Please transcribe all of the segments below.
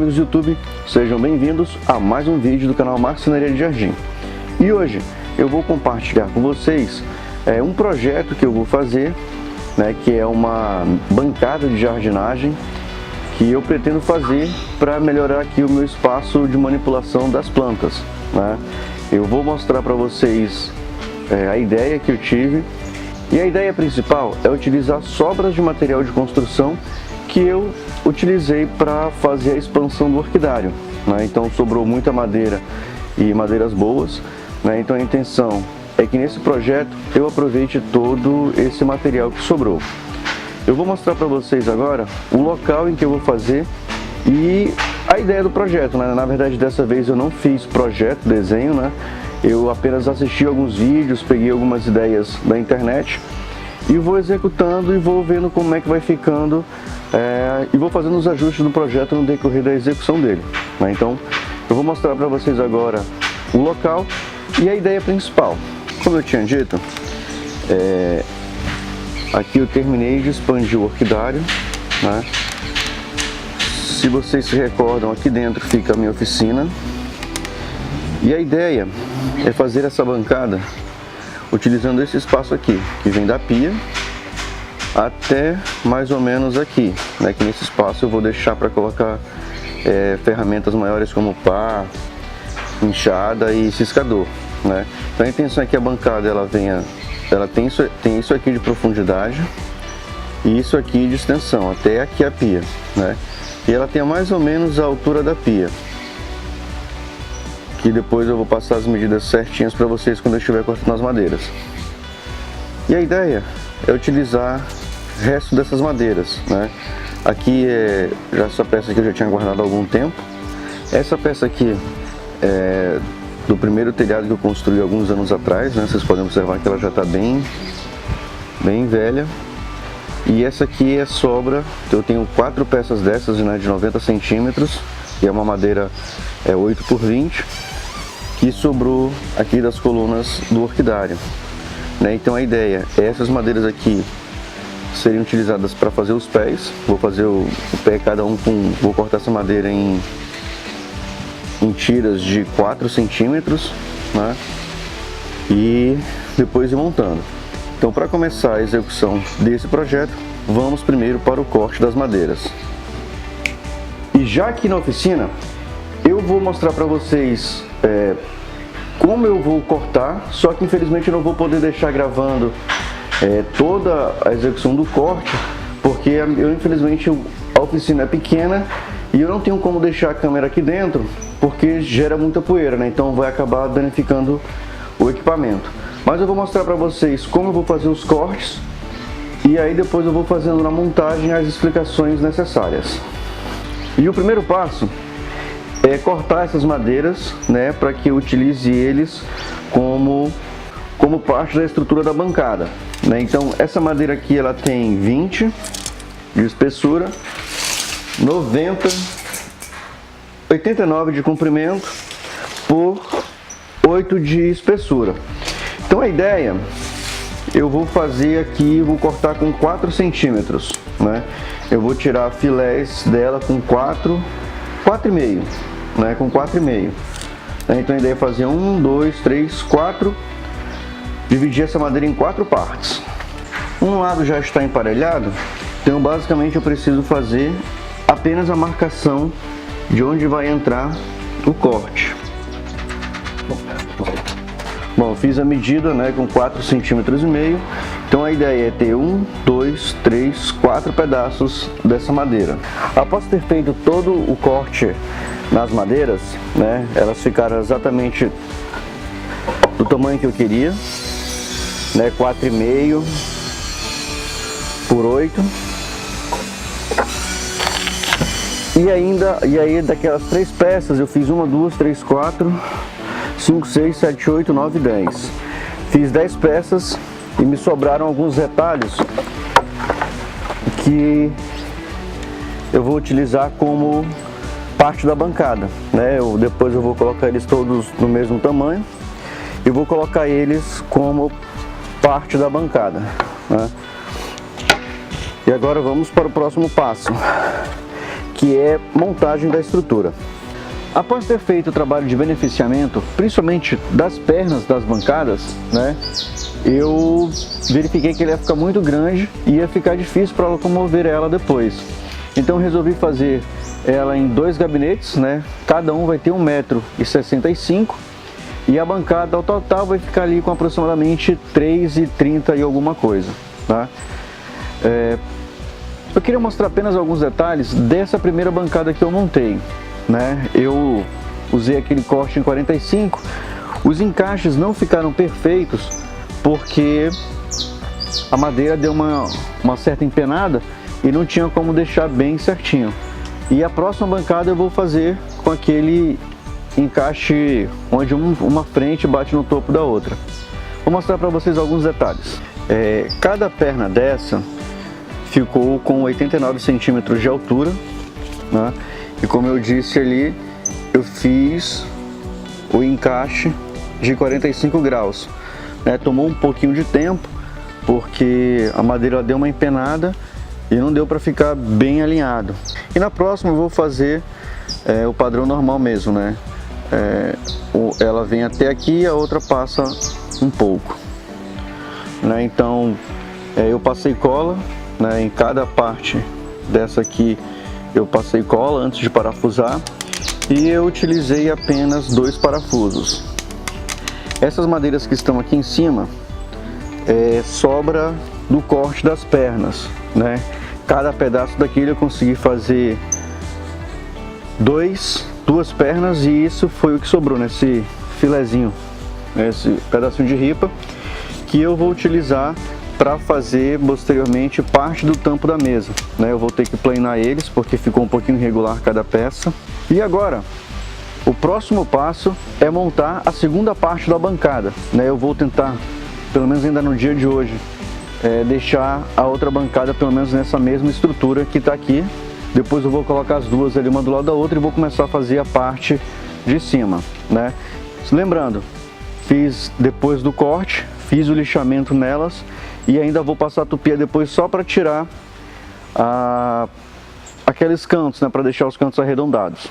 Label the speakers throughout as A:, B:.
A: amigos do YouTube, sejam bem-vindos a mais um vídeo do canal Marcenaria de Jardim. E hoje eu vou compartilhar com vocês um projeto que eu vou fazer, que é uma bancada de jardinagem que eu pretendo fazer para melhorar aqui o meu espaço de manipulação das plantas. Eu vou mostrar para vocês a ideia que eu tive, e a ideia principal é utilizar sobras de material de construção que eu utilizei para fazer a expansão do orquidário. Então sobrou muita madeira e madeiras boas, então a intenção é que nesse projeto eu aproveite todo esse material que sobrou. Eu vou mostrar para vocês agora o local em que eu vou fazer e a ideia do projeto. Na verdade, dessa vez eu não fiz projeto, desenho, eu apenas assisti alguns vídeos, peguei algumas ideias da internet e vou executando e vou vendo como é que vai ficando e vou fazendo os ajustes do projeto no decorrer da execução dele. Então eu vou mostrar para vocês agora o local e a ideia principal. Como eu tinha dito, aqui eu terminei de expandir o orquidário, Se vocês se recordam, aqui dentro fica a minha oficina. E a ideia é fazer essa bancada utilizando esse espaço aqui, que vem da pia até mais ou menos aqui, que nesse espaço eu vou deixar para colocar ferramentas maiores como pá, enxada e ciscador. Então a intenção é que a bancada ela tem isso aqui de profundidade e isso aqui de extensão, até aqui a pia, E ela tem mais ou menos a altura da pia, que depois eu vou passar as medidas certinhas para vocês quando eu estiver cortando as madeiras. E a ideia é utilizar o resto dessas madeiras, Aqui já essa peça que eu já tinha guardado há algum tempo. Essa peça aqui é do primeiro telhado que eu construí alguns anos atrás, Vocês podem observar que ela já está bem velha. E essa aqui é sobra, eu tenho 4 peças dessas de 90 centímetros, que é uma madeira 8x20, que sobrou aqui das colunas do orquidário. Então a ideia é essas madeiras aqui serem utilizadas para fazer os pés. Vou fazer o pé cada um vou cortar essa madeira em tiras de 4 centímetros, E depois ir montando. Então, para começar a execução desse projeto, vamos primeiro para o corte das madeiras. E já aqui na oficina, eu vou mostrar para vocês como eu vou cortar, só que infelizmente eu não vou poder deixar gravando toda a execução do corte, porque infelizmente a oficina é pequena e eu não tenho como deixar a câmera aqui dentro, porque gera muita poeira, Então vai acabar danificando o equipamento. Mas eu vou mostrar para vocês como eu vou fazer os cortes e aí depois eu vou fazendo na montagem as explicações necessárias. E o primeiro passo é cortar essas madeiras, para que eu utilize eles como parte da estrutura da bancada, Então essa madeira aqui ela tem 20 de espessura, 89 de comprimento por 8 de espessura. Então a ideia, eu vou fazer aqui, vou cortar com 4 centímetros, Eu vou tirar filés dela com 4,5, com 4,5. Então a ideia é fazer 1, 2, 3, 4, dividir essa madeira em 4 partes. Um lado já está emparelhado, então basicamente eu preciso fazer apenas a marcação de onde vai entrar o corte. Bom, fiz a medida com 4,5 centímetros. Então a ideia é ter 1, 2, 3, 4 pedaços dessa madeira. Após ter feito todo o corte nas madeiras, elas ficaram exatamente do tamanho que eu queria, 4,5 por 8. E aí daquelas 3 peças eu fiz 1, 2, 3, 4, 5, 6, 7, 8, 9, 10. Fiz 10 peças e me sobraram alguns retalhos que eu vou utilizar como parte da bancada, depois eu vou colocar eles todos no mesmo tamanho e vou colocar eles como parte da bancada, E agora vamos para o próximo passo, que é montagem da estrutura. Após ter feito o trabalho de beneficiamento, principalmente das pernas das bancadas, né, eu verifiquei que ele ia ficar muito grande e ia ficar difícil para locomover ela depois. Então resolvi fazer ela em 2 gabinetes, né, cada um vai ter 1,65 m e a bancada ao total vai ficar ali com aproximadamente 3,30 e alguma coisa, tá? Eu queria mostrar apenas alguns detalhes dessa primeira bancada que eu montei, né? Eu usei aquele corte em 45, os encaixes não ficaram perfeitos porque a madeira deu uma certa empenada e não tinha como deixar bem certinho. E a próxima bancada eu vou fazer com aquele encaixe onde uma frente bate no topo da outra. Vou mostrar para vocês alguns detalhes. Cada perna dessa ficou com 89 centímetros de altura, né? E como eu disse ali, eu fiz o encaixe de 45 graus, né? Tomou um pouquinho de tempo, porque a madeira deu uma empenada e não deu para ficar bem alinhado. E na próxima eu vou fazer o padrão normal mesmo, né? Ela vem até aqui e a outra passa um pouco, né? Então eu passei cola, né, em cada parte dessa aqui. Eu passei cola antes de parafusar e eu utilizei apenas 2 parafusos. Essas madeiras que estão aqui em cima sobra do corte das pernas, né? Cada pedaço daquele eu consegui fazer 2 pernas e isso foi o que sobrou nesse filezinho, esse pedacinho de ripa que eu vou utilizar para fazer posteriormente parte do tampo da mesa, né? Eu vou ter que planar eles porque ficou um pouquinho irregular cada peça. E agora, o próximo passo é montar a segunda parte da bancada, né? Eu vou tentar, pelo menos ainda no dia de hoje, deixar a outra bancada pelo menos nessa mesma estrutura que está aqui. Depois eu vou colocar as duas ali uma do lado da outra e vou começar a fazer a parte de cima, né? Lembrando, fiz depois do corte, fiz o lixamento nelas e ainda vou passar a tupia depois só para tirar aqueles cantos, né, para deixar os cantos arredondados.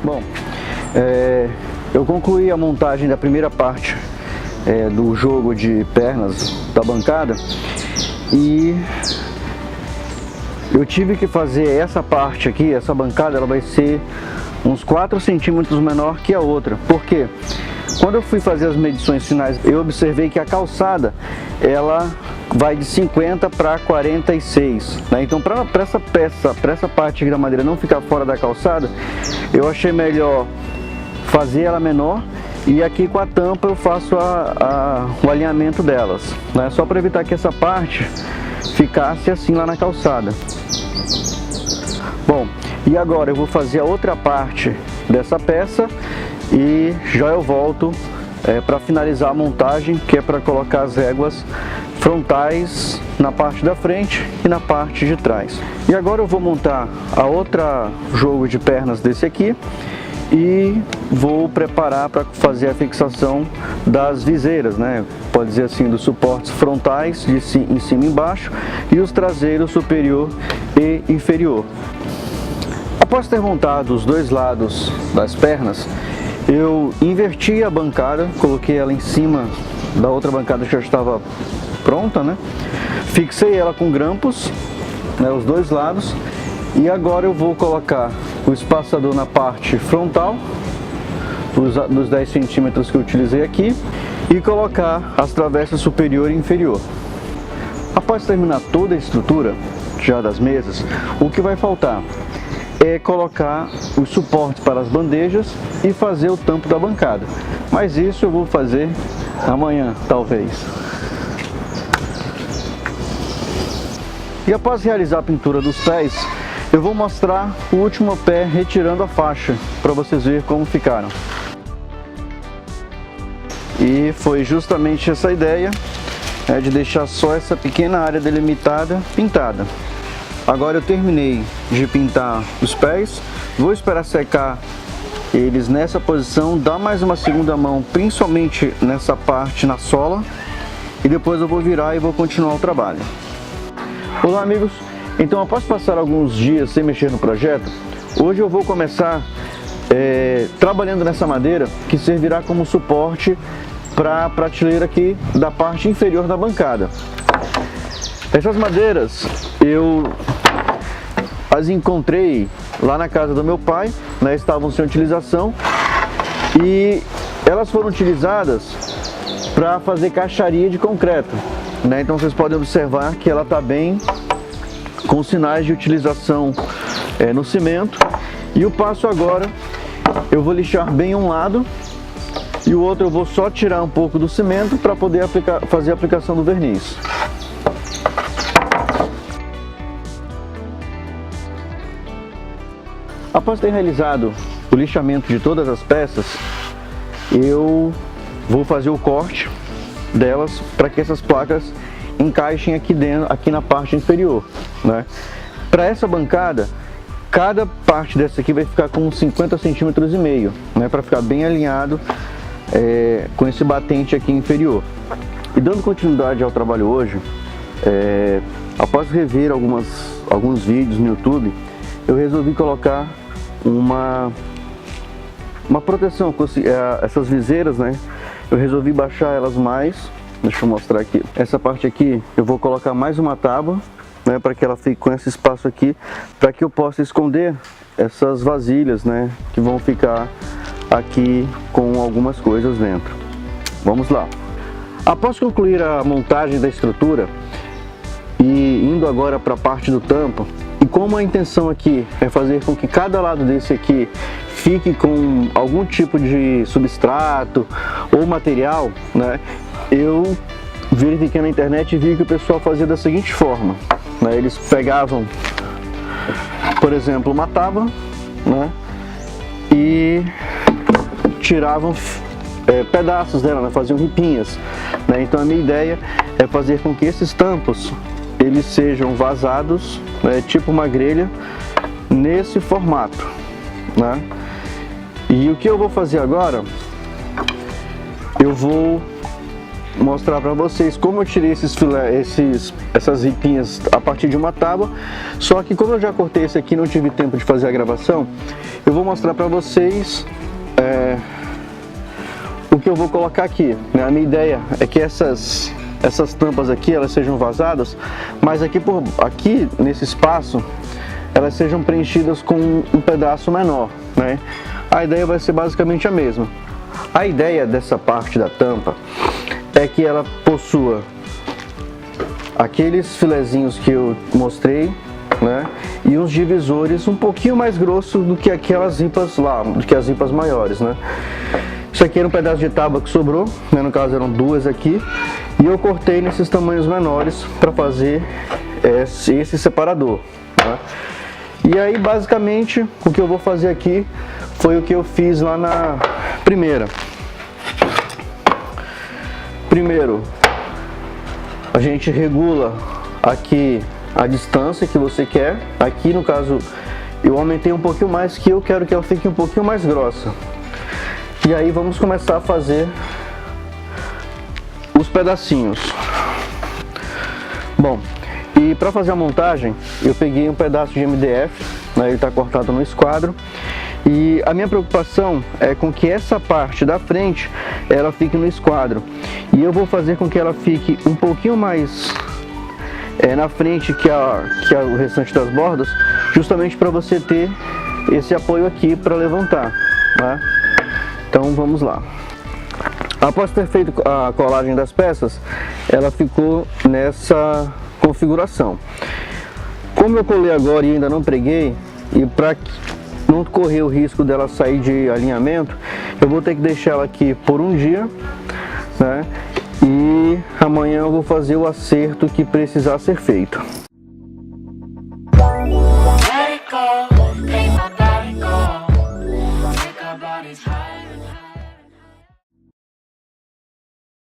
A: Bom, eu concluí a montagem da primeira parte do jogo de pernas da bancada e eu tive que fazer essa parte aqui, essa bancada, ela vai ser uns 4 centímetros menor que a outra. Por quê? Quando eu fui fazer as medições finais, eu observei que a calçada, ela vai de 50 para 46, né? Então para essa parte aqui da madeira não ficar fora da calçada, eu achei melhor fazer ela menor e aqui com a tampa eu faço o alinhamento delas, né? Só para evitar que essa parte ficasse assim lá na calçada. Bom, e agora eu vou fazer a outra parte dessa peça e já eu volto para finalizar a montagem, que é para colocar as réguas frontais na parte da frente e na parte de trás. E agora eu vou montar a outra jogo de pernas desse aqui e vou preparar para fazer a fixação das viseiras, né? Pode dizer assim, dos suportes frontais em cima e embaixo e os traseiros superior e inferior. Após ter montado os dois lados das pernas, eu inverti a bancada, coloquei ela em cima da outra bancada que já estava pronta, né? Fixei ela com grampos, né, os dois lados, e agora eu vou colocar o espaçador na parte frontal dos 10 centímetros que eu utilizei aqui e colocar as travessas superior e inferior. Após terminar toda a estrutura já das mesas, o que vai faltar é colocar os suportes para as bandejas e fazer o tampo da bancada, mas isso eu vou fazer amanhã, talvez. E após realizar a pintura dos pés, eu vou mostrar o último pé retirando a faixa, para vocês verem como ficaram. E foi justamente essa ideia, de deixar só essa pequena área delimitada pintada. Agora eu terminei de pintar os pés, vou esperar secar eles nessa posição, dar mais uma segunda mão, principalmente nessa parte na sola, e depois eu vou virar e vou continuar o trabalho. Olá amigos, então após passar alguns dias sem mexer no projeto, hoje eu vou começar trabalhando nessa madeira que servirá como suporte para a prateleira aqui da parte inferior da bancada. Essas madeiras eu as encontrei lá na casa do meu pai, né, estavam sem utilização e elas foram utilizadas para fazer caixaria de concreto, né? Então vocês podem observar que ela está bem com sinais de utilização no cimento. E o passo agora, eu vou lixar bem um lado e o outro eu vou só tirar um pouco do cimento para poder fazer a aplicação do verniz. Após ter realizado o lixamento de todas as peças, eu vou fazer o corte delas para que essas placas encaixem aqui dentro, aqui na parte inferior, né? Para essa bancada, cada parte dessa aqui vai ficar com 50 centímetros e meio, né? Para ficar bem alinhado com esse batente aqui inferior. E dando continuidade ao trabalho hoje, após rever alguns vídeos no YouTube, eu resolvi colocar uma proteção com essas viseiras, né? Eu resolvi baixar elas mais. Deixa eu mostrar aqui. Essa parte aqui eu vou colocar mais uma tábua, né, para que ela fique com esse espaço aqui, para que eu possa esconder essas vasilhas, né, que vão ficar aqui com algumas coisas dentro. Vamos lá. Após concluir a montagem da estrutura e indo agora para a parte do tampo, e como a intenção aqui é fazer com que cada lado desse aqui fique com algum tipo de substrato ou material, né, eu verifiquei na internet e vi que o pessoal fazia da seguinte forma, né, eles pegavam, por exemplo, uma tábua, né, e tiravam pedaços dela, né, faziam ripinhas, né. Então a minha ideia é fazer com que esses tampos eles sejam vazados, né, tipo uma grelha, nesse formato, né. E o que eu vou fazer agora, eu vou mostrar para vocês como eu tirei essas ripinhas a partir de uma tábua. Só que como eu já cortei esse aqui, não tive tempo de fazer a gravação, eu vou mostrar para vocês o que eu vou colocar aqui, né? A minha ideia é que essas tampas aqui elas sejam vazadas, mas aqui nesse espaço elas sejam preenchidas com um pedaço menor, né? A ideia vai ser basicamente a mesma. A ideia dessa parte da tampa é que ela possua aqueles filezinhos que eu mostrei, né, e uns divisores um pouquinho mais grossos do que aquelas ripas lá, do que as ripas maiores, né. Isso aqui era um pedaço de tábua que sobrou, né, no caso eram duas aqui, e eu cortei nesses tamanhos menores para fazer esse separador, tá? E aí basicamente o que eu vou fazer aqui foi o que eu fiz lá na primeira. Primeiro, a gente regula aqui a distância que você quer. Aqui no caso eu aumentei um pouquinho mais, que eu quero que ela fique um pouquinho mais grossa. E aí vamos começar a fazer os pedacinhos. Bom, e para fazer a montagem, eu peguei um pedaço de MDF, né, ele está cortado no esquadro. E a minha preocupação é com que essa parte da frente ela fique no esquadro. E eu vou fazer com que ela fique um pouquinho mais na frente que o restante das bordas, justamente para você ter esse apoio aqui para levantar, né? Então vamos lá. Após ter feito a colagem das peças, ela ficou nessa configuração. Como eu colei agora e ainda não preguei, e para não correr o risco dela sair de alinhamento, eu vou ter que deixar ela aqui por um dia, né? E amanhã eu vou fazer o acerto que precisar ser feito.
B: Let it go.